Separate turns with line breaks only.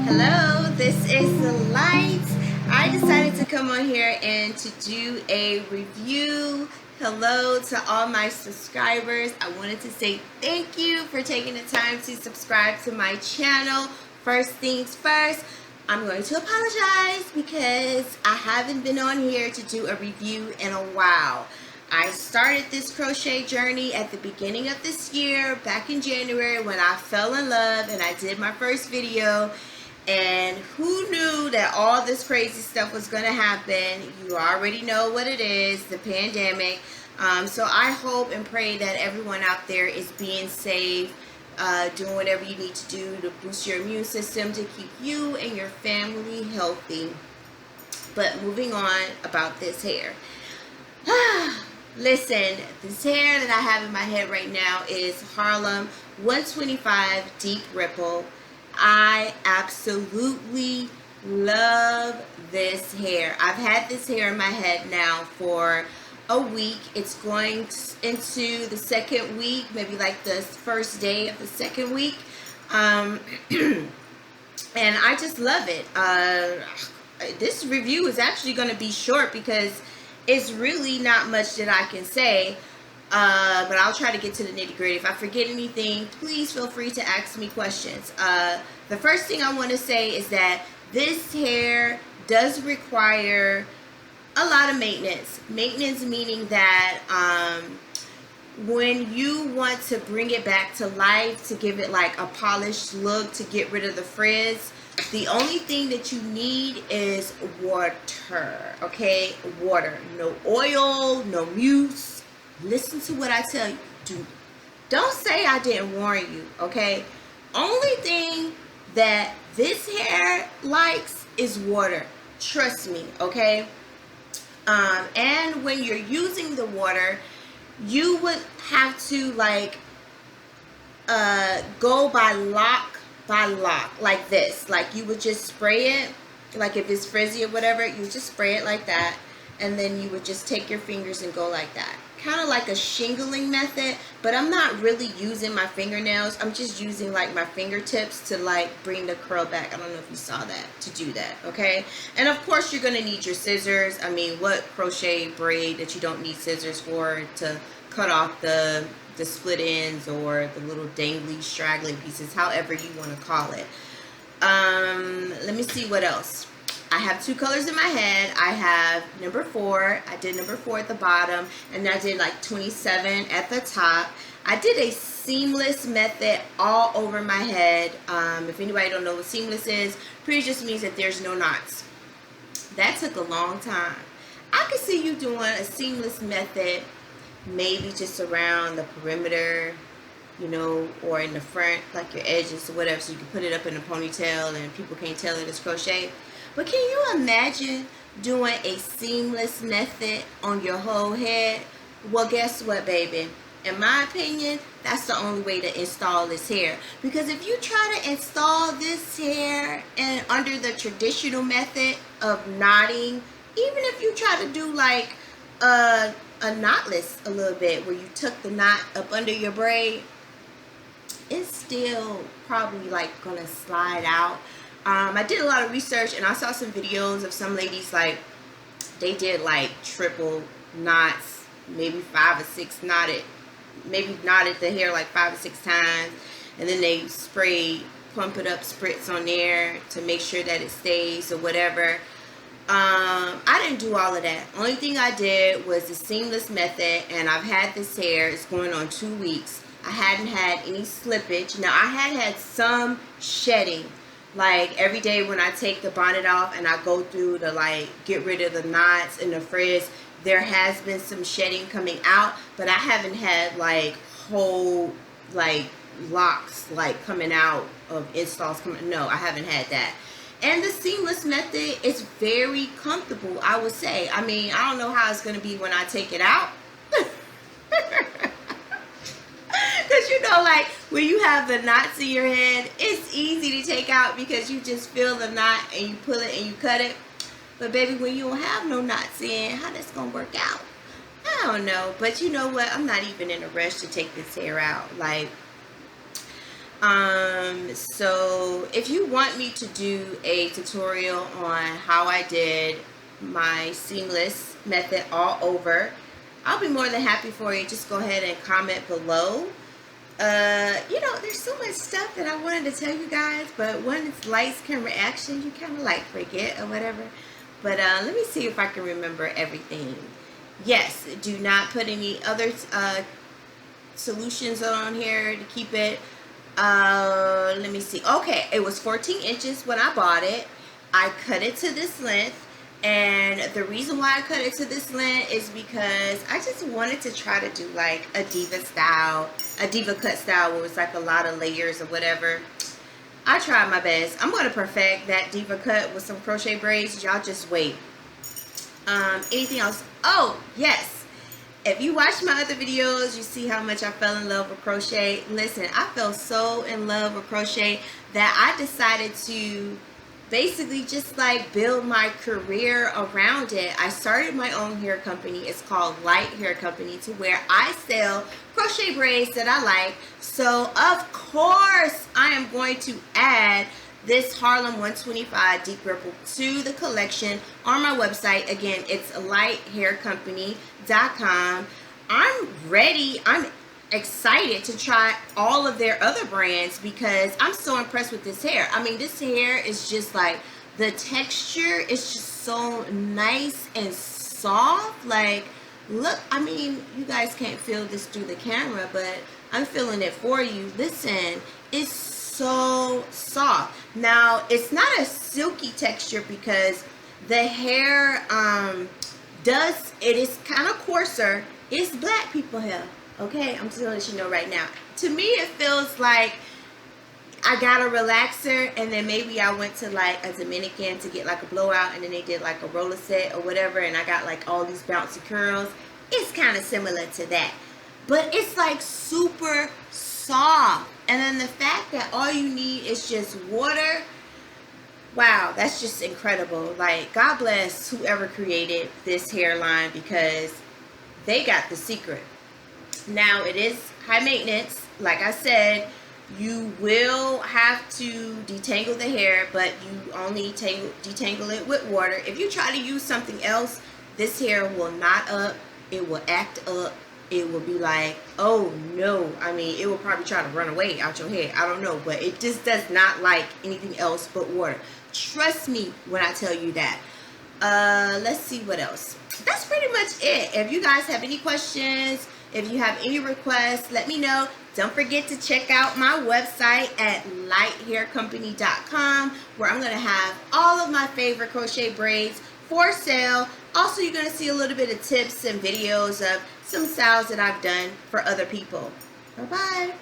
Hello, this is the Light. I decided to come on here and to do a review. Hello to all my subscribers. I wanted to say thank you for taking the time to subscribe to my channel. First things first, I'm going to apologize because I haven't been on here to do a review in a while. I started this crochet journey at the beginning of this year, back in January, when I fell in love and I did my first video. And who knew that all this crazy stuff was going to happen? You already know what it is, the pandemic. So I hope and pray that everyone out there is being safe, doing whatever you need to do to boost your immune system to keep you and your family healthy. But moving on about this hair. Listen, this hair that I have in my head right now is Harlem 125 Deep Ripple. I absolutely love this hair. I've had this hair in my head now for a week. It's going into the second week, maybe like the first day of the second week. And I just love it. This review is actually going to be short because it's really not much that I can say. But I'll try to get to the nitty gritty. If I forget anything, please feel free to ask me questions. The first thing I want to say is that this hair does require a lot of maintenance. Maintenance meaning that when you want to bring it back to life, to give it like a polished look, to get rid of the frizz, the only thing that you need is water, okay? Water. No oil, no mousse. Listen to what I tell you. Don't say I didn't warn you, okay? Only thing that this hair likes is water. Trust me, okay? And when you're using the water, you would have to like go by lock like this. Like you would just spray it, like if it's frizzy or whatever, you would just spray it like that, and then you would just take your fingers and go like that. Kind of like a shingling method, but I'm not really using my fingernails. I'm just using like my fingertips to like bring the curl back. I don't know if you saw that, to do that, okay? And of course you're gonna need your scissors. I mean, what crochet braid that you don't need scissors for to cut off the split ends or the little dangly straggly pieces, however you want to call it. Let me see what else. I have two colors in my head. I have number 4. I did number 4 at the bottom, and I did like 27 at the top. I did a seamless method all over my head. If anybody don't know what seamless is, pretty just means that there's no knots. That took a long time. I could see you doing a seamless method maybe just around the perimeter, you know, or in the front, like your edges or whatever, so you can put it up in a ponytail and people can't tell it is crochet. But can you imagine doing a seamless method on your whole head? Well, guess what, baby? In my opinion, that's the only way to install this hair. Because if you try to install this hair and under the traditional method of knotting, even if you try to do like a knotless a little bit, where you tuck the knot up under your braid, it's still probably like gonna slide out. I did a lot of research and I saw some videos of some ladies, like they did like triple knots, maybe 5 or 6 knotted, maybe knotted the hair like 5 or 6 times, and then they sprayed Pump It Up spritz on there to make sure that it stays or whatever. I didn't do all of that. Only thing I did was the seamless method, and I've had this hair, it's going on 2 weeks. I hadn't had any slippage. Now I had some shedding. Like every day when I take the bonnet off and I go through to like get rid of the knots and the frizz, there has been some shedding coming out, but I haven't had like whole like locks like coming out of installs coming. No, I haven't had that. And the seamless method is very comfortable, I would say. I mean, I don't know how it's going to be when I take it out. Because you know, like when you have the knots in your head, it's easy to take out because you just feel the knot and you pull it and you cut it. But baby, when you don't have no knots in, how that's going to work out? I don't know. But you know what? I'm not even in a rush to take this hair out. Like, So if you want me to do a tutorial on how I did my seamless method all over, I'll be more than happy for you. Just go ahead and comment below. You know, there's so much stuff that I wanted to tell you guys, but when it's lights, camera, action, you kind of like forget or whatever. But let me see if I can remember everything. Yes, do not put any other solutions on here to keep it. Let me see. Okay, it was 14 inches when I bought it. I cut it to this length. And the reason why I cut it to this length is because I just wanted to try to do like a diva style, a diva cut style where it's like a lot of layers or whatever. I tried my best. I'm going to perfect that diva cut with some crochet braids. Y'all just wait. Anything else? Oh, yes. If you watch my other videos, you see how much I fell in love with crochet. Listen, I fell so in love with crochet that I decided to basically just like build my career around it. I started my own hair company. It's called Light Hair Company, to where I sell crochet braids that I like. So of course I am going to add this Harlem 125 deep ripple to the collection on my website. Again, it's lighthaircompany.com. I'm ready. I'm excited to try all of their other brands because I'm so impressed with this hair. I mean, this hair is just like, the texture is just so nice and soft. Like, look, I mean, you guys can't feel this through the camera, but I'm feeling it for you. Listen, it's so soft. Now, it's not a silky texture because the hair it is kind of coarser. It's black people hair. Okay, I'm just gonna let you know right now. To me, it feels like I got a relaxer, and then maybe I went to like a Dominican to get like a blowout, and then they did like a roller set or whatever, and I got like all these bouncy curls. It's kind of similar to that, but it's like super soft. And then the fact that all you need is just water. Wow, that's just incredible. Like, God bless whoever created this hairline, because they got the secret. Now, it is high maintenance. Like I said, you will have to detangle the hair, but you only detangle it with water. If you try to use something else, this hair will knot up. It will act up. It will be like, oh no. I mean, it will probably try to run away out your hair. I don't know, but it just does not like anything else but water. Trust me when I tell you that. Let's see what else. That's pretty much it. If you guys have any questions, if you have any requests, let me know. Don't forget to check out my website at lighthaircompany.com, where I'm going to have all of my favorite crochet braids for sale. Also, you're going to see a little bit of tips and videos of some styles that I've done for other people. Bye-bye.